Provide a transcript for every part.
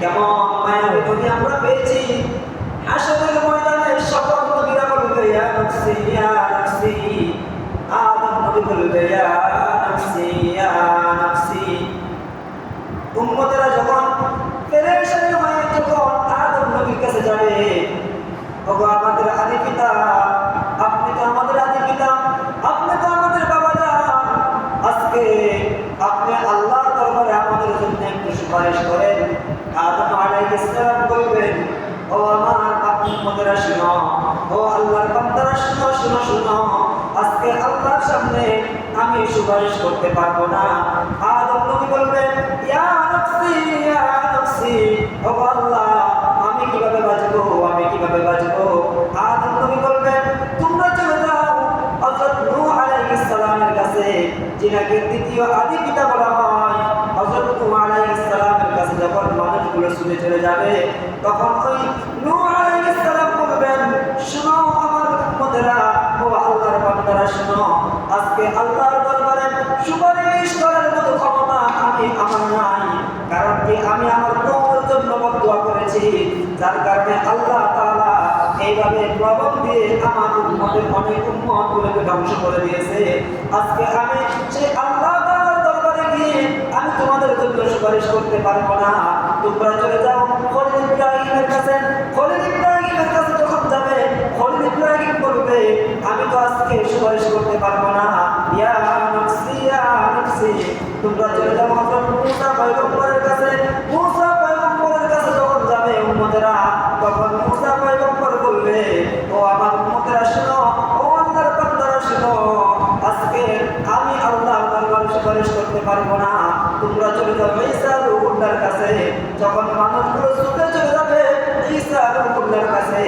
কেমন মায়ের নবী আমরা পেয়েছি। হাসরের ময়দানে সকল নবীরা বলবে ইয়া নাফসি ইয়া নাফসি, আদম নবী বলবে ইয়া নাফসি ইয়া নাফসি। উম্মতেরা যখন পেরেশানি হয়ে যখন আদম নবীর কাছে যাবে, ওগো আমাদের আদি পিতা, আপনি তো আমাদের আদি পিতা, আপনি তো আমাদের বাবা যান, আজকে আপনি আল্লাহর দরবারে আমাদের জন্য একটু সুপারিশ করেন। আদম আলাইহিস সালাম বলবেন, ও আমার উম্মতেরা শুনো, ও আল্লাহর বান্দারা শুনো শুনো শুনো, আজকে আল্লাহর সামনে আমি সুপারিশ করতে পারবো না। আদম নবী বলবেন ইয়া নাফসি ইয়া নাফসি, ও আল্লাহ আমি কিভাবে বাঁচবো, আমি কিভাবে বাঁচবো। আদম নবী বলবেন তোমরা চলে যাও হযরত নূহ আলাইহিস সালামের কাছে, যিনাকে দ্বিতীয় আদি পিতা বলা হয়। হযরত নূহ আলাইহিস সালামের কাছে যখন মানুষগুলো ছুটে চলে যাবে, তখন ওই নূহ আলাইহিস সালাম বলবেন শুনো আমার উম্মতেরা, ও আল্লাহর বান্দারা শুনো, আজকে আল্লাহর দরবারে সুপারিশ করার মতো ক্ষমতা আমার নাই। কারণ কি আমি আমার কওমের জন্য বদদুয়া করেছি, যার কারণে আল্লাহ তাআলা এইভাবে প্রবল দিয়ে আমার উম্মতের অনেক উম্মতগুলোকে ধ্বংস করে দিয়েছে। আজকে আমি সেই আল্লাহ তাআলার দরবারে গিয়ে আমি তোমাদের জন্য সুপারিশ করতে পারবো না। তোমরা চলে যাও খলিল ইব্রাহিমের কাছে। খলিল ইব্রাহিমের কাছে যখন যাবে, খলিল ইব্রাহিম বলবে আমি তো আজকে সুপারিশ করতে পারবো না, ইয়া নাফসি ইয়া নাফসি। তোমরা চলে যাও হযরত মূসা পয়গম্বরের কাছে। মূসা পয়গম্বরের কাছে যখন যাবে উম্মতেরা, তখন মূসা পয়গম্বর বলবে ও আমার উম্মতেরা শুনো, ও আল্লাহর বান্দারা শুনো, আজকে আমি আল্লাহর দরবারে সুপারিশ করতে পারবো না। তোমরা চলে যাও ঈসা রূহুল্লাহর কাছে। যখন মানুষগুলো ছুটে চলে যাবে ঈসা রূহুল্লাহর কাছে,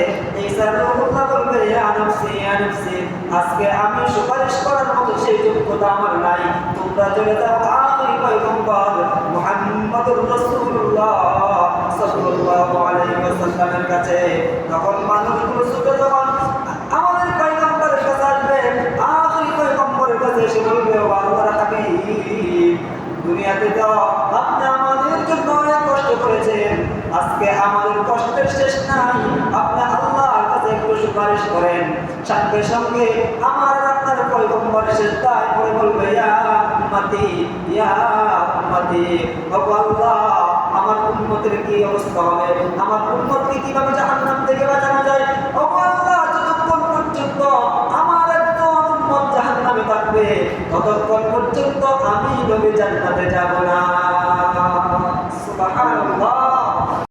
ঈসা রূহুল্লাহ বলবে ইয়া নাফসি ইয়া নাফসি, আজকে আমি সুপারিশ করার মতো সেই যোগ্যতা আমার নাই। তোমরা চলে যাও আখির পয়গম্বর মুহাম্মদুর রাসূলুল্লাহ সাল্লাল্লাহু আলাইহি ওয়াসাল্লামের কাছে। তখন মানুষগুলো ছুটে যখন আমাদের পয়গম্বরের কাছে আসবে, আখির পয়গম্বরের কাছে এসে বলবে ও আল্লাহর হাবিব, দুনিয়াতে তো আপনি আমাদের জন্য অনেক কষ্ট করেছেন, আজকে আমাদের কষ্টের শেষ নাই, আপনি আল্লাহর কাছে একটু সুপারিশ করেন। সঙ্গে সঙ্গে আমার আপনার পয়গম্বর সিজদায় পড়ে বলবে ইয়া উম্মতি ইয়া উম্মতি, ও আল্লাহ আমার উম্মতের কি অবস্থা হবে, আমার উম্মতকে কিভাবে জাহান্নাম থেকে বাঁচানো যায়। ও আল্লাহ যতক্ষণ পর্যন্ত আমার একজন উম্মত জাহান্নামে থাকবে, ততক্ষণ পর্যন্ত আমি নবী জান্নাতে যাব না। সুবহানাল্লাহ।